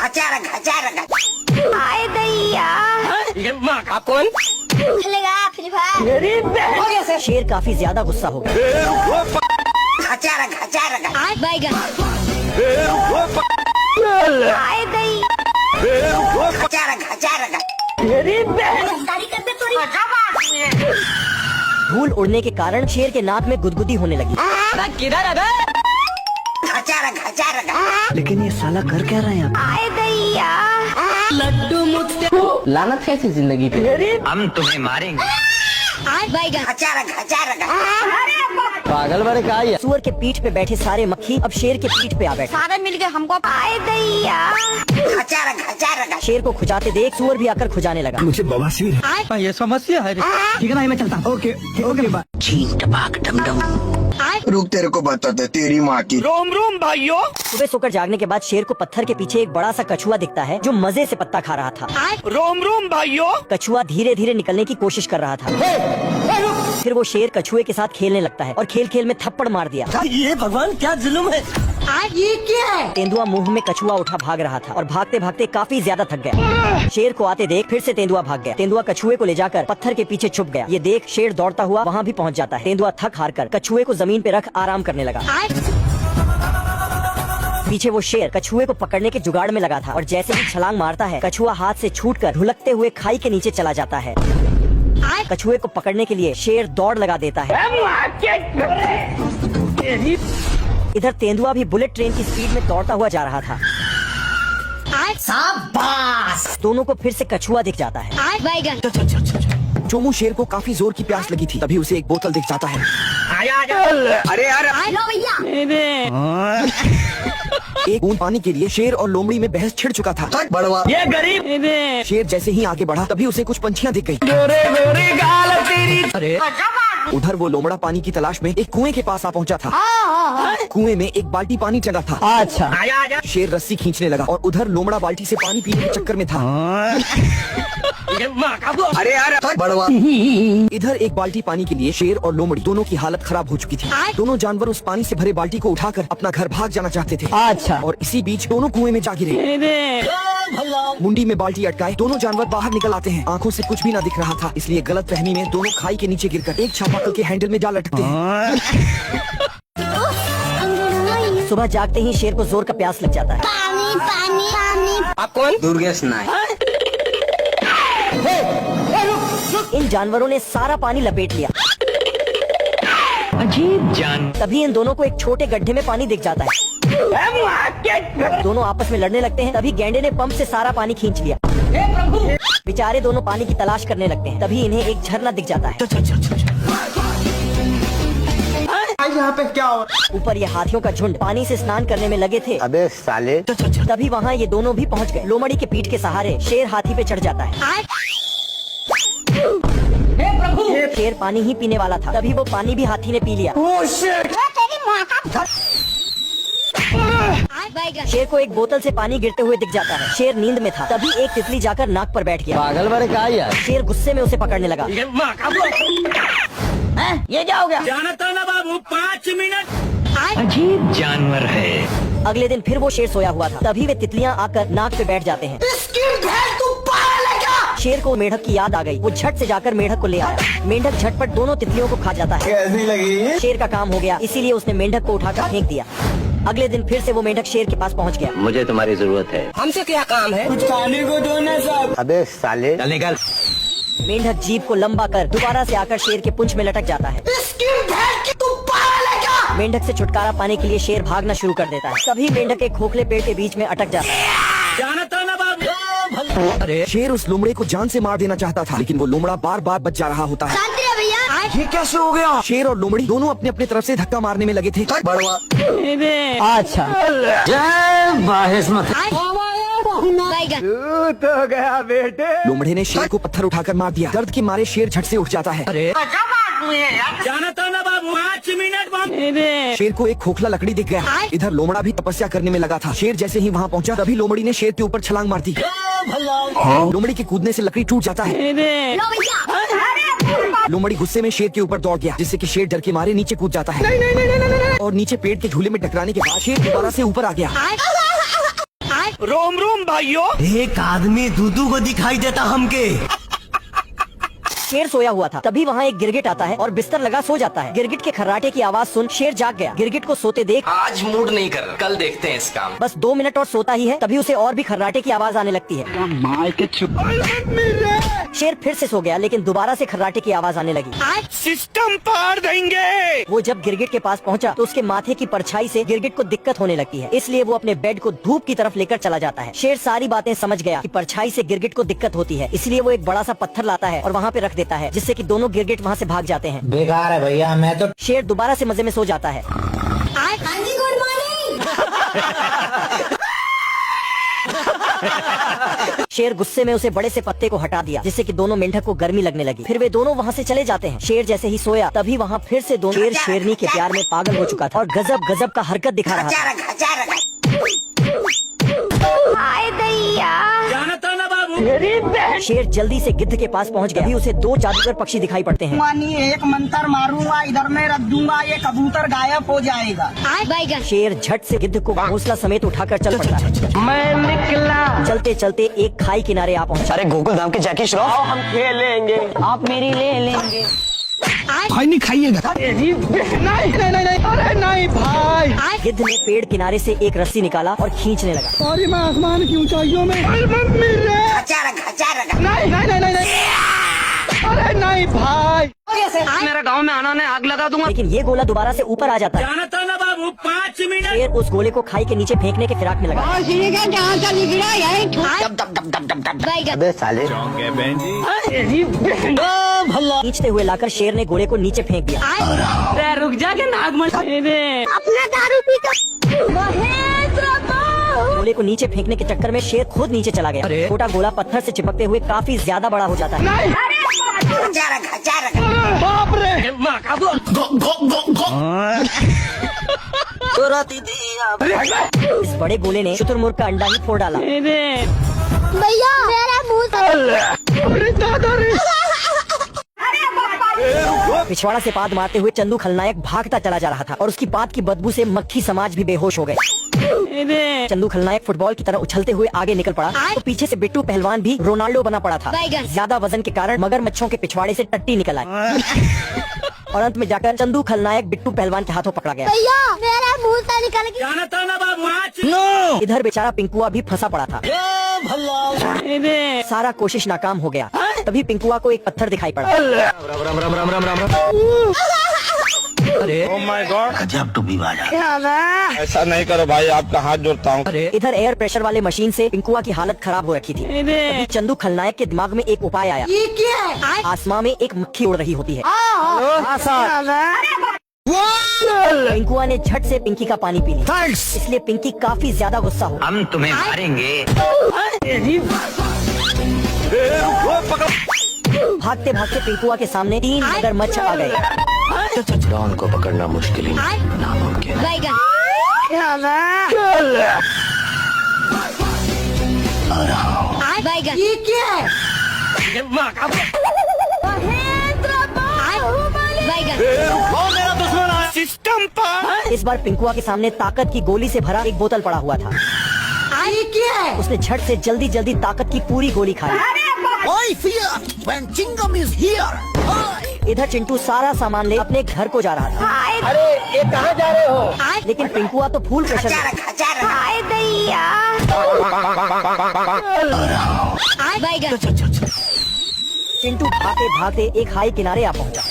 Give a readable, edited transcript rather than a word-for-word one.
आए दैया। आप कौन? खेलेगा फ्री फायर। शेर काफी ज्यादा गुस्सा हो गया। आए बैगन। आए दैया। धूल उड़ने के कारण शेर के नाक में गुदगुदी होने लगी। किधर है बे? लेकिन ये साला कर क्या रहा है? आए दैया। लड्डू मुझसे लानत कैसी जिंदगी पे? हम तुम्हें मारेंगे। आए बैगन। पागल बड़े का है? सुअर के पीठ पे बैठे सारे मक्खी अब शेर के पीठ पे आ बैठे। सारे मिलके हमको आए दैया। शेर को खुजाते देख सुअर भी आकर खुजाने लगा। मुझे बवासीर है। ये समस्या है। ठीक है ना, मैं चलता हूँ। Okay okay bye. रुक, तेरे को बताते तेरी माँ की। रोम रोम भाइयों। सुबह सोकर जागने के बाद शेर को पत्थर के पीछे एक बड़ा सा कछुआ दिखता है जो मजे से पत्ता खा रहा था। रोम रोम भाइयों। कछुआ धीरे धीरे निकलने की कोशिश कर रहा था। फिर वो शेर कछुए के साथ खेलने लगता है और खेल खेल में थप्पड़ मार दिया। ये भगवान क्या जुल्म है। ये क्या है? तेंदुआ मुंह में कछुआ उठा भाग रहा था और भागते भागते काफी ज्यादा थक गया। शेर को आते देख फिर से तेंदुआ भाग गया। तेंदुआ कछुए को ले जाकर पत्थर के पीछे छुप गया। ये देख शेर दौड़ता हुआ वहाँ भी पहुँच जाता है। तेंदुआ थक हार कर कछुए को जमीन पे रख आराम करने लगा। पीछे वो शेर कछुए को पकड़ने के जुगाड़ में लगा था और जैसे ही छलांग मारता है कछुआ हाथ से छूटकर ढुलकते हुए खाई के नीचे चला जाता है। कछुए को पकड़ने के लिए शेर दौड़ लगा देता है। इधर तेंदुआ भी बुलेट ट्रेन की स्पीड में दौड़ता हुआ जा रहा था। दोनों को फिर से कछुआ दिख जाता है। आए बैगन। चोमू शेर को काफी जोर की प्यास लगी थी, तभी उसे एक बोतल दिख जाता है। अरे यार, आए लो भैया। एक बूंद पानी के लिए शेर और लोमड़ी में बहस छिड़ चुका था। बड़वा ये गरीब। शेर जैसे ही आगे बढ़ा तभी उसे कुछ पंछियाँ दिख गई। गोरे गोरे गाल तेरी। अरे उधर वो लोमड़ा पानी की तलाश में एक कुएं के पास आ पहुंचा था। कुएं में एक बाल्टी पानी चला था। अच्छा। आजा। शेर रस्सी खींचने लगा और उधर लोमड़ा बाल्टी से पानी पीने के चक्कर में था। अरे यार, बड़वा इधर एक बाल्टी पानी के लिए शेर और लोमड़ी दोनों की हालत खराब हो चुकी थी। दोनों जानवर उस पानी से भरे बाल्टी को उठाकर अपना घर भाग जाना चाहते थे। अच्छा। और इसी बीच दोनों कुएं में जा गिरे। मुंडी में बाल्टी अटकाए दोनों जानवर बाहर निकल आते हैं। आंखों से कुछ भी ना दिख रहा था, इसलिए गलत फहमी में दोनों खाई के नीचे गिरकर एक चापाकल के हैंडल में जा लटकते हैं। सुबह जागते ही शेर को जोर का प्यास लग जाता है। पानी पानी पानी। आप कौन? दुर्गेश नायक। इन जानवरों ने सारा पानी लपेट लिया। अजीब जान। तभी इन दोनों को एक छोटे गड्ढे में पानी दिख जाता है। दोनों आपस में लड़ने लगते हैं। तभी गैंडे ने पंप से सारा पानी खींच लिया। बेचारे दोनों पानी की तलाश करने लगते हैं। तभी इन्हें एक झरना दिख जाता है। यहाँ पे क्या हो? ऊपर ये हाथियों का झुंड पानी से स्नान करने में लगे थे। अबे साले, तभी वहाँ ये दोनों भी पहुँच गए। लोमड़ी के पीठ के सहारे शेर हाथी पे चढ़ जाता है। शेर पानी ही पीने वाला था, तभी वो पानी भी हाथी ने पी लिया। बैगन। शेर को एक बोतल से पानी गिरते हुए दिख जाता है। शेर नींद में था, तभी एक तितली जाकर नाक पर बैठ गया। पागल बड़े का है? शेर गुस्से में उसे पकड़ने लगा। ये क्या हो गया? जानता ना बाबू, 5 मिनट। अजीब जानवर है। अगले दिन फिर वो शेर सोया हुआ था, तभी वे तितलियां आकर नाक पे बैठ जाते हैं। शेर को मेढक की याद आ गई। वो झट से जाकर मेढक को ले आया। मेंढक झटपट दोनों तितलियों को खा जाता है। कैसी लगी? शेर का काम हो गया, इसीलिए उसने मेंढक को उठाकर फेंक दिया। अगले दिन फिर से वो मेंढक शेर के पास पहुंच गया। मुझे तुम्हारी जरूरत है। हमसे क्या काम है? कुछ खाने को दो ना साहब। अबे साले, चल निकल। मेंढक जीभ को लंबा कर दोबारा से आकर शेर के पूंछ में लटक जाता है। मेंढक से छुटकारा पाने के लिए शेर भागना शुरू कर देता है। तभी मेंढक एक खोखले पेड़ के बीच में अटक जाता है। जानता ना बाबू। अरे शेर उस लोमड़े को जान से मार देना चाहता था, लेकिन वो लोमड़ा बार बार बच जा रहा होता है। शांति रहो भैया। ये कैसे हो गया? शेर और लोमड़ी दोनों अपने अपने तरफ से धक्का मारने में लगे थे। बड़वा अच्छा। जय बाहिस्मत। बैगन। तो गया बेटे। लोमड़े ने शेर को पत्थर उठाकर मार दिया। दर्द के मारे शेर झट से उठ जाता है। अरे जानता ना बाबू, 5 मिनट। शेर को एक खोखला लकड़ी दिख गया। इधर लोमड़ा भी तपस्या करने में लगा था। शेर जैसे ही वहाँ पहुँचा तभी लोमड़ी ने शेर के ऊपर छलांग मार दी। लोमड़ी के कूदने से लकड़ी टूट जाता है। लो भैया। लोमड़ी गुस्से में शेर के ऊपर दौड़ गया, जिससे कि शेर डर के मारे नीचे कूद जाता है। और नीचे पेड़ के झूले में टकराने के बाद शेर दोबारा से ऊपर आ गया। रोम रोम भाइयों। एक आदमी दूधू को दिखाई देता हमके। शेर सोया हुआ था, तभी वहाँ एक गिरगिट आता है और बिस्तर लगा सो जाता है। गिरगिट के खर्राटे की आवाज सुन शेर जाग गया। गिरगिट को सोते देख आज मूड नहीं कर रहा, कल देखते हैं इस काम। बस 2 मिनट और सोता ही है, तभी उसे और भी खर्राटे की आवाज आने लगती है। शेर फिर से सो गया, लेकिन दोबारा से खर्राटे की आवाज आने लगी। सिस्टम पार देंगे। वो जब गिरगिट के पास पहुंचा तो उसके माथे की परछाई से गिरगिट को दिक्कत होने लगती है, इसलिए वो अपने बेड को धूप की तरफ लेकर चला जाता है। शेर सारी बातें समझ गया कि परछाई से गिरगिट को दिक्कत होती है, इसलिए वो एक बड़ा सा पत्थर लाता है और वहाँ पे रख देता है, जिससे कि दोनों गिरगिट वहाँ से भाग जाते हैं। बेकार है भैया, मैं तो शेर दोबारा से मजे में सो जाता है। Good morning. शेर गुस्से में उसे बड़े से पत्ते को हटा दिया, जिससे कि दोनों मेंढक को गर्मी लगने लगी। फिर वे दोनों वहाँ से चले जाते हैं। शेर जैसे ही सोया, तभी वहाँ फिर से दोनों शेर शेरनी के प्यार में पागल हो चुका था और गजब गजब का हरकत दिखा रहा था। हाय दैया। जानता ना बाबू। शेर जल्दी से गिद्ध के पास पहुँच गया। अभी उसे 2 जादूगर पक्षी दिखाई पड़ते हैं। मानिए एक मंत्र मारूंगा, इधर में रख दूंगा, ये कबूतर गायब हो जाएगा। बैगन। शेर झट से गिद्ध को घोंसला समेत उठाकर चल पड़ता है। मैं निकला। चलते चलते एक खाई किनारे आ पहुंचा। अरे गोकुल धाम के जैकी श्रॉफ, हम खेलेंगे, आप मेरी ले लेंगे। भाई नहीं खाइएगा। नहीं नहीं नहीं, अरे नहीं भाई। गिद्ध ने पेड़ किनारे से एक रस्सी निकाला और खींचने लगा। अरे मैं आसमान की ऊंचाइयों में। नहीं नहीं नहीं नहीं, अरे नहीं भाई। मेरे गांव में आना ने आग लगा दूंगा। लेकिन ये गोला दोबारा से ऊपर आ जाता है। जानता ना बाबू। 5 मिनट। शेर उस गोले को खाई के नीचे फेंकने के फिराक में लगा। बैगन। अबे साले। खींचते हुए लाकर शेर ने गोले को नीचे फेंक दिया। रुक जा के नाग मत। अपना दारू पी कर। महेंद्र बाबू। गोले को नीचे फेंकने के चक्कर में शेर खुद नीचे चला गया। छोटा गोला पत्थर से चिपकते हुए काफी ज्यादा बड़ा हो जाता है। बाप रे। इस बड़े गोले ने शुतुरमुर्ग का अंडा ही फोड़ डाला। भैया मेरा मुंह। पिछवाड़ा से पाद मारते हुए चंदू खलनायक भागता चला जा रहा था और उसकी पाद की बदबू से मक्खी समाज भी बेहोश हो गए। चंदू खलनायक फुटबॉल की तरह उछलते हुए आगे निकल पड़ा तो पीछे से बिट्टू पहलवान भी रोनाल्डो बना पड़ा था। बैगन। ज्यादा वजन के कारण मगरमच्छों के पिछवाड़े से टट्टी निकल आई और अंत में जाकर चंदू खलनायक बिट्टू पहलवान के हाथों पकड़ा गया। भैया मेरा मुंह से निकल गया। जानता ना बाबू। 5। इधर बेचारा पिंकुआ भी फंसा पड़ा था। सारा कोशिश नाकाम हो गया। तभी पिंकुआ को एक पत्थर दिखाई पड़ा। Oh my God. गजब टू बाजा। ऐसा नहीं करो भाई, आपका हाथ जोड़ता हूँ। इधर एयर प्रेशर वाले मशीन से पिंकुआ की हालत खराब हो रखी थी। तभी चंदू खलनायक के दिमाग में एक उपाय आया। ये क्या है? आसमां में एक मक्खी उड़ रही होती है। पिंकुआ ने झट से पिंकी का पानी पी लिया। इसलिए पिंकी काफी ज्यादा गुस्सा हो। हम तुम्हें मारेंगे। भागते भागते पिंकुआ के सामने 3 मगरमच्छ आ गए। डॉन को पकड़ना मुश्किल ही नामुमकिन। बैगन। बैगन। ये क्या है? महेंद्र बाहुबली। बैगन। सिस्टम पार। इस बार पिंकुआ के सामने ताकत की गोली से भरा एक बोतल पड़ा हुआ था। ये क्या है? उसने झट से जल्दी जल्दी ताकत की पूरी गोली खाई। इधर चिंटू सारा सामान ले अपने घर को जा रहा था। अरे ये कहाँ जा रहे हो? लेकिन पिंकुआ तो फुल प्रेशर में। हाय दैया। बैगन। चिंटू भागते भागते एक हाई किनारे आ पहुंचा।